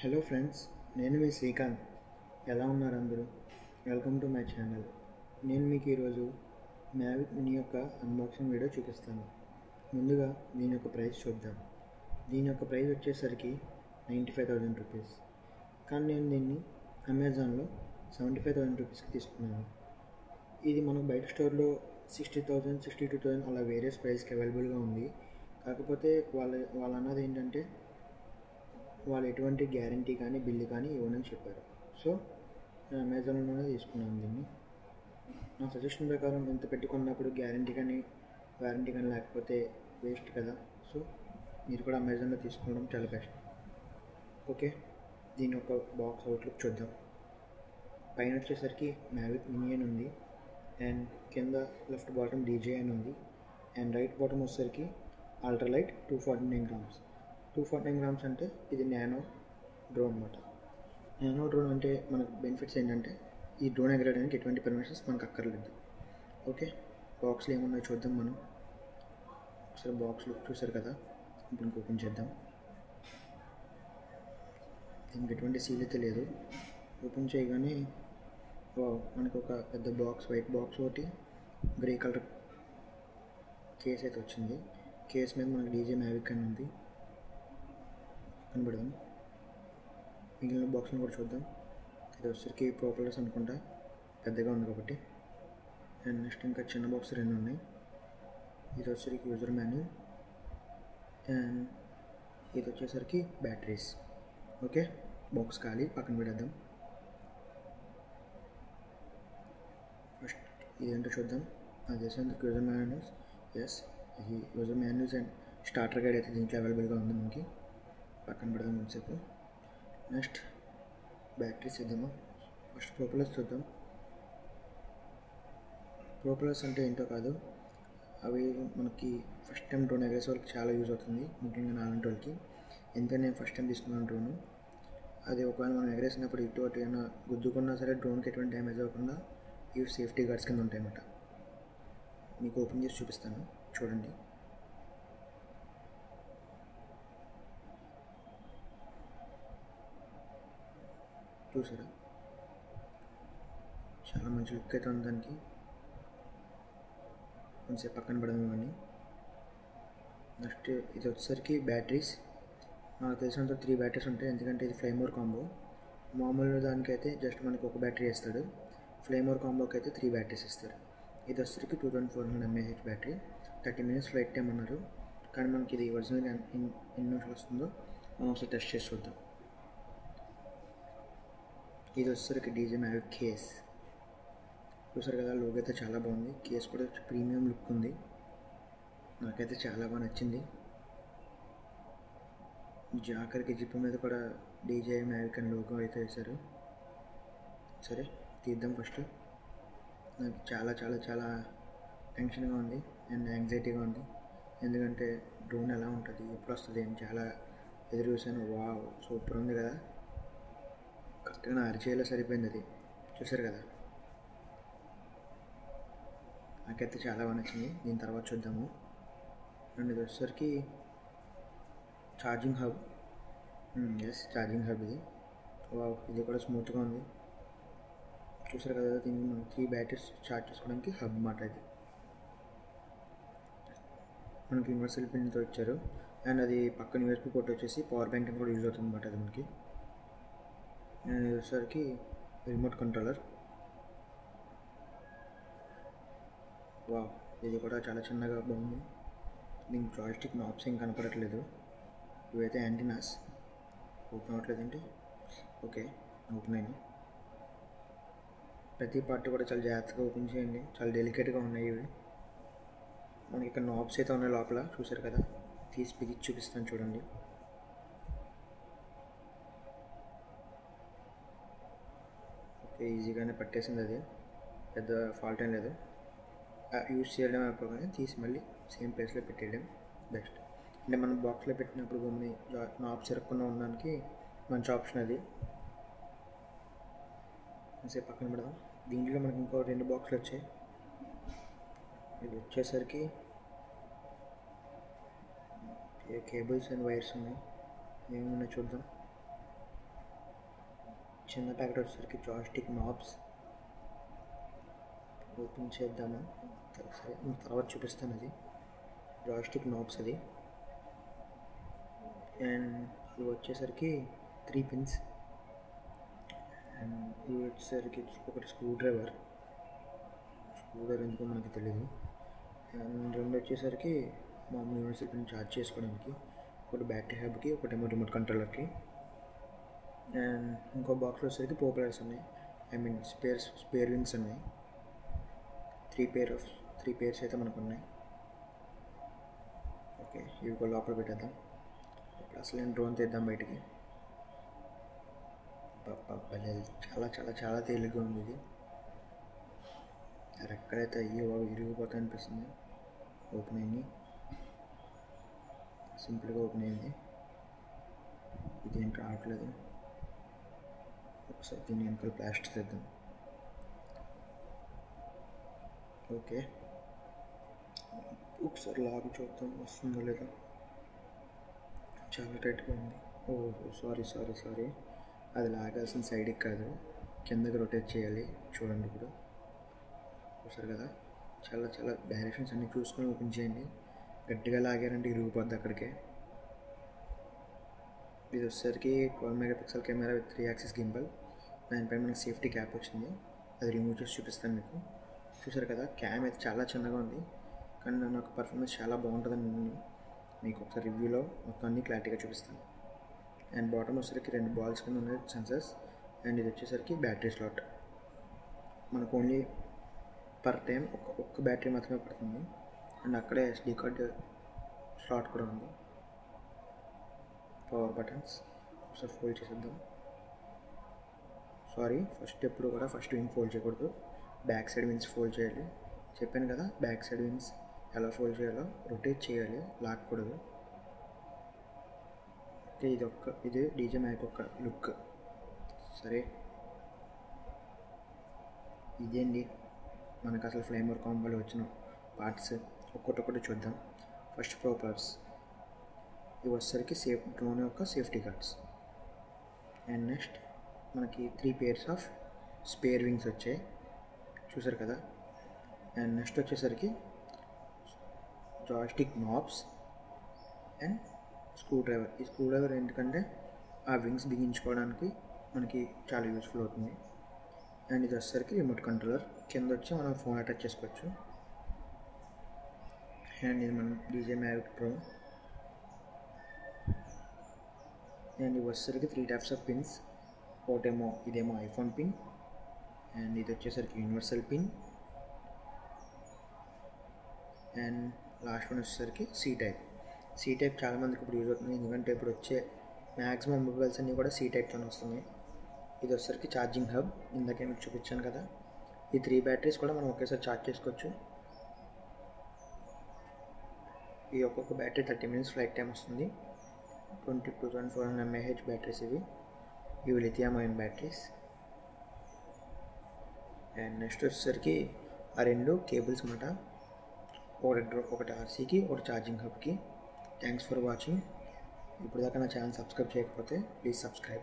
Hello friends, నేను మీ శ్రీకాంత్. ఎలా ఉన్నారు అందరూ? Welcome to my channel. నేను మీకు ఈరోజు మ్యావిక్ మినీ యొక్క అన్బాక్సింగ్ వీడియో చూపిస్తాను. ముందుగా దీని యొక్క ప్రైస్ చూద్దాం. దీని యొక్క ప్రైస్ వచ్చేసరికి 95,000 రూపీస్. కానీ నేను దీన్ని అమెజాన్లో 75,000 రూపీస్కి తీసుకున్నాను. ఇది మనకు బయట స్టోర్లో 60,000, 62,000 అలా వేరియస్ ప్రైస్కి అవైలబుల్గా ఉంది. కాకపోతే వాళ్ళు అన్నది ఏంటంటే వాళ్ళు ఎటువంటి గ్యారంటీ కానీ బిల్లు కానీ ఇవ్వనని చెప్పారు. సో నేను అమెజాన్లోనే తీసుకున్నాను దీన్ని. నా సజెషన్ ప్రకారం ఎంత పెట్టుకున్నప్పుడు గ్యారంటీ కానీ వారంటీ కానీ లేకపోతే వేస్ట్ కదా. సో మీరు కూడా అమెజాన్లో తీసుకోవడం చాలా బెస్ట్. ఓకే, దీని ఒక బాక్స్ అవుట్లుక్ చూద్దాం. పైన వచ్చేసరికి మ్యావిక్ మినీ అని ఉంది, అండ్ కింద లెఫ్ట్ బాటమ్ డీజే అని ఉంది, అండ్ రైట్ బాటమ్ వచ్చేసరికి అల్ట్రాలైట్ 249 గ్రామ్స్. 249 గ్రామ్స్ అంటే ఇది నానో డ్రోన్ అన్నమాట. నానో డ్రోన్ అంటే మనకు బెనిఫిట్స్ ఏంటంటే ఈ డ్రోన్ ఎగరడానికి ఎటువంటి పర్మిషన్స్ మనకు అక్కర్లేదు. ఓకే, బాక్స్లో ఏమున్నాయో చూద్దాం. మనం ఒకసారి బాక్స్ లుక్ చూసారు కదా, ఇప్పుడు ఓపెన్ చేద్దాం. దీనికి ఎటువంటి సీల్ అయితే లేదు. ఓపెన్ చేయగానే మనకు ఒక పెద్ద బాక్స్, వైట్ బాక్స్ ఒకటి, గ్రే కలర్ కేస్ అయితే వచ్చింది. కేస్ మీద మనకు డీజే మ్యావిక్ అని ఉంది కనబడదాం. మిగిలిన బాక్స్ని కూడా చూద్దాం. ఇది వచ్చరికి ప్రోపలర్స్ అనుకుంటా, పెద్దగా ఉంది కాబట్టి. అండ్ నెక్స్ట్ ఇంకా చిన్న బాక్స్ 2 ఉన్నాయి. ఇది వచ్చరికి యూజర్ మాన్యువల్, అండ్ ఇది వచ్చేసరికి బ్యాటరీస్. ఓకే, బాక్స్ ఖాళీ, పక్కన పెడేద్దాం. ఫస్ట్ ఇదేంటో చూద్దాం. అది చేసేందుకు యూజర్ మాన్యువల్స్. ఎస్, ఇది user manuals and starter guide అయితే దీంట్లో అవైలబుల్గా ఉంది. మనకి పక్కన పెడదాం కొంచెంసేపు. నెక్స్ట్ బ్యాటరీస్ ఇద్దాము. ఫస్ట్ ప్రోపలర్స్ చూద్దాం. ప్రోపలర్స్ అంటే ఏంటో కాదు, అవి మనకి ఫస్ట్ టైం డ్రోన్ ఎగరేసే వాళ్ళకి చాలా యూజ్ అవుతుంది, ముఖ్యంగా నాలాంటి వాళ్ళకి. ఎందుకంటే నేను ఫస్ట్ టైం తీసుకున్నాను డ్రోను. అది ఒకవేళ మనం ఎగరేసినప్పుడు ఇటు అటు ఏమైనా గుద్దుకున్నా సరే డ్రోన్కి ఎటువంటి డ్యామేజ్ అవ్వకుండా ఇవి సేఫ్టీ గార్డ్స్ కింద ఉంటాయి అన్నమాట. మీకు ఓపెన్ చేసి చూపిస్తాను, చూడండి. చూసారా, చాలా మంచి లుక్ అయితే ఉంది దానికి. కొంచెం పక్కన పడదాం ఇవన్నీ. నెక్స్ట్ ఇది వచ్చేసరికి బ్యాటరీస్. నాకు తెలిసినంత 3 బ్యాటరీస్ ఉంటాయి, ఎందుకంటే ఇది ఫ్లేమోర్ కాంబో. మామూలు దానికైతే జస్ట్ మనకి ఒక బ్యాటరీ ఇస్తాడు, ఫ్లేమోర్ కాంబోకి అయితే 3 బ్యాటరీస్ ఇస్తారు. ఇది వచ్చేసరికి 2400 mAh battery. 30 minutes flight time అన్నారు. కానీ మనకి ఇది ఒరిజినల్గా ఎన్ని నిమిషాలు వస్తుందో మనం ఒకసారి టెస్ట్ చేసి చూద్దాం. ఇది వచ్చేసరికి డీజే మ్యావిక్ కేస్. చూసారు కదా, లోగో అయితే చాలా బాగుంది. కేస్ కూడా ప్రీమియం లుక్ ఉంది, నాకైతే చాలా బాగా నచ్చింది. జాకర్కి జిప్ మీద కూడా డీజే మ్యావిక్ అని లోగో అయితే వేశారు. సరే తీద్దాం. ఫస్ట్ నాకు చాలా చాలా చాలా టెన్షన్గా ఉంది అండ్ యాంగ్జైటీగా ఉంది, ఎందుకంటే డ్రోన్ ఎలా ఉంటుంది, ఎప్పుడు వస్తుంది అని చాలా ఎదురు చూశాను. వావ్, సూపర్ ఉంది కదా, కరెక్ట్గా నా అరిచేలా సరిపోయింది అది. చూసారు కదా, నాకైతే చాలా బాగా నచ్చింది. దీని తర్వాత చూద్దాము. అండ్ ఇది వచ్చేసరికి charging hub. Yes, charging hub ఇది. వావ్, ఇది కూడా స్మూత్గా ఉంది. చూసారు కదా, దీన్ని మనం 3 బ్యాటరీస్ ఛార్జ్ చేసుకోవడానికి హబ్ మాట. ఇది మనకి యూనివర్సల్ పిన్తో ఇచ్చారు, అండ్ అది పక్కన యూఎస్బీ పోర్ట్ వచ్చేసి పవర్ బ్యాంక్ అని కూడా యూజ్ అవుతుంది అన్నమాట అది మనకి. అండ్ ఇది వచ్చేసరికి రిమోట్ కంట్రోలర్. వావ్, ఇది కూడా చాలా చిన్నగా బాగుంది. దీనికి జాయిస్టిక్ నాబ్స్ ఏం కనపడట్లేదు, ఇవైతే యాంటీనాస్. ఓపెన్ అవ్వట్లేదండి. ఓకే, ఓపెన్ అయింది. ప్రతి పార్ట్ కూడా చాలా జాగ్రత్తగా ఓపెన్ చేయండి, చాలా డెలికేట్గా ఉన్నాయి ఇవి. మనకి ఇక్కడ నాబ్స్ అయితే ఉన్నాయి లోపల, చూసారు కదా. తీసి బిగించి చూపిస్తాను చూడండి. ఓకే, ఈజీగానే పట్టేసింది, అది పెద్ద ఫాల్ట్ ఏం లేదు. యూజ్ చేయడం అయిపోగానే తీసి మళ్ళీ సేమ్ ప్లేస్లో పెట్టేయడం బెస్ట్. అంటే మనం బాక్స్లో పెట్టినప్పుడు భూమిని నాబ్స్ ఎరగకుండా ఉండడానికి మంచి ఆప్షన్ అది. సేపు పక్కన పెడదాం. దీంట్లో మనకి ఇంకో 2 బాక్సులు వచ్చాయి. ఇది వచ్చేసరికి కేబుల్స్ అండ్ వైర్స్ ఉన్నాయి. ఏమున్నాయి చూద్దాం. చిన్న ప్యాకెట్ వచ్చేసరికి జాయ్స్టిక్ నాబ్స్ ఓపెన్ చేద్దామా? సరే, తర్వాత చూపిస్తాను. అది జాయ్స్టిక్ నాబ్స్ అది. అండ్ ఇవి వచ్చేసరికి 3 పిన్స్. అండ్ ఇవి వచ్చేసరికి ఒకటి స్క్రూ డ్రైవర్ ఎందుకో మనకి తెలియదు. అండ్ 2 వచ్చేసరికి మామూలు యూనివర్సల్ పిన్ ఛార్జ్ చేసుకోవడానికి, ఒకటి బ్యాటరీ హబ్కి, ఒకటేమో రిమోట్ కంట్రోలర్కి. అండ్ ఇంకో బాక్స్లో వచ్చేసరికి పోపులర్స్ ఉన్నాయి, స్పేర్ వింగ్స్ ఉన్నాయి. 3 పేర్స్ అయితే మనకు ఉన్నాయి. ఓకే, ఇవి కూడా లోపల పెట్టేద్దాం. ఇప్పుడు అసలు నేను డ్రోన్ తీద్దాం బయటికి. చాలా చాలా చాలా తేలిగ్గా ఉంది ఇది. ఎక్కడైతే అయ్యో విరిగిపోతా అనిపిస్తుంది. ఓపెన్ అయింది, సింపుల్గా ఓపెన్ అయింది. ఇదేంటి రావట్లేదు. ఒకసారి దీన్ని వెనకాల ప్లాస్టర్ చేద్దాం. ఓకే, ఒకసారి లాగి చూద్దాం వస్తుందో లేదా. చాలా టైట్గా ఉంది. సారీ, అది లాగాల్సిన సైడ్కి కాదు, కిందకి రొటేట్ చేయాలి. చూడండి, ఇప్పుడు చూసారు కదా, చాలా చాలా డైరెక్షన్స్ అన్నీ చూసుకొని ఓపెన్ చేయండి. గట్టిగా లాగారంటే ఇరిగిపోద్ది అక్కడికే. ఇది వచ్చేసరికి 12 megapixel camera with 3 axis gimbal. దానిపైన మనకి సేఫ్టీ క్యాప్ వచ్చింది, అది రిమూవ్ చేసి చూపిస్తాను మీకు. చూసారు కదా, క్యామ్ అయితే చాలా చిన్నగా ఉంది, కానీ నాకు పర్ఫార్మెన్స్ చాలా బాగుంటుందని నేను మీకు ఒకసారి రివ్యూలో మొత్తం అన్ని క్లారిటీగా చూపిస్తాను. అండ్ బాటమ్ వచ్చేసరికి 2 బాల్స్ కింద ఉన్నాయి సెన్సర్స్. అండ్ ఇది వచ్చేసరికి బ్యాటరీ స్లాట్. మనకు ఓన్లీ పర్ టైం ఒక్క బ్యాటరీ మాత్రమే పడుతుంది. అండ్ అక్కడే SD కార్డ్ స్లాట్ కూడా ఉంది. పవర్ బటన్స్ ఒకసారి ఫోల్డ్ చేసేద్దాం. ఫస్ట్ వింగ్ ఫోల్డ్ చేయకూడదు, బ్యాక్ సైడ్ వింగ్స్ ఫోల్డ్ చేయాలి. చెప్పాను కదా, బ్యాక్ సైడ్ వింగ్స్ ఎలా ఫోల్డ్ చేయాలో, రొటేట్ చేయాలి, లాక్కూడదు. ఓకే, ఇది డీజే మ్యాక్ ఒక లుక్. సరే, ఇదేంటి మనకు అసలు ఫ్లేమర్ కాంబోలో వచ్చిన పార్ట్స్ ఒక్కొక్కటి చూద్దాం. ఫస్ట్ ప్రోపలర్స్. ఇవి వచ్చేసరికి డ్రోన్ యొక్క సేఫ్టీ గార్డ్స్. అండ్ నెక్స్ట్ మనకి 3 పేర్స్ ఆఫ్ స్పేర్ వింగ్స్ వచ్చాయి, చూసారు కదా. అండ్ నెక్స్ట్ వచ్చేసరికి joystick knobs and screw driver. ఈ స్క్రూ డ్రైవర్ ఎందుకంటే ఆ వింగ్స్ బిగించుకోవడానికి మనకి చాలా యూస్ఫుల్ అవుతుంది. అండ్ ఇది వచ్చేసరికి రిమోట్ కంట్రోలర్, కింద వచ్చి మనం ఫోన్ అటాచ్ చేసుకోవచ్చు. అండ్ ఇది మన డీజే మ్యావిక్ ప్రో. అండ్ ఇవి వచ్చేసరికి 3 టైప్స్ ఆఫ్ పిన్స్. ఇదేమో ఐఫోన్ పిన్, అండ్ ఇది వచ్చేసరికి universal pin, and last one వచ్చేసరికి సి టైప్ చాలామందికి ఇప్పుడు యూజ్ అవుతుంది, ఎందుకంటే ఇప్పుడు వచ్చే మ్యాక్సిమం మొబైల్స్ అన్నీ కూడా సి టైప్తోనే వస్తున్నాయి. ఇది వచ్చేసరికి ఛార్జింగ్ హబ్, ఇందాకే మీకు చూపించాను కదా. ఈ 3 బ్యాటరీస్ కూడా మనం ఒకేసారి ఛార్జ్ చేసుకోవచ్చు. ఈ ఒక్కొక్క బ్యాటరీ 30 మినిట్స్ ఫ్లైట్ టైం వస్తుంది. 22,400 mAh బ్యాటరీస్ ఇవి lithium ion batteries. And next వచ్చేసరికి ఆ 2 కేబుల్స్ అన్నమాట, ఒకటి RCకి, ఒకటి ఛార్జింగ్ హబ్కి. Thanks for watching. ఇప్పుడు దాకా నా ఛానల్ సబ్స్క్రైబ్ చేయకపోతే ప్లీజ్ సబ్స్క్రైబ్.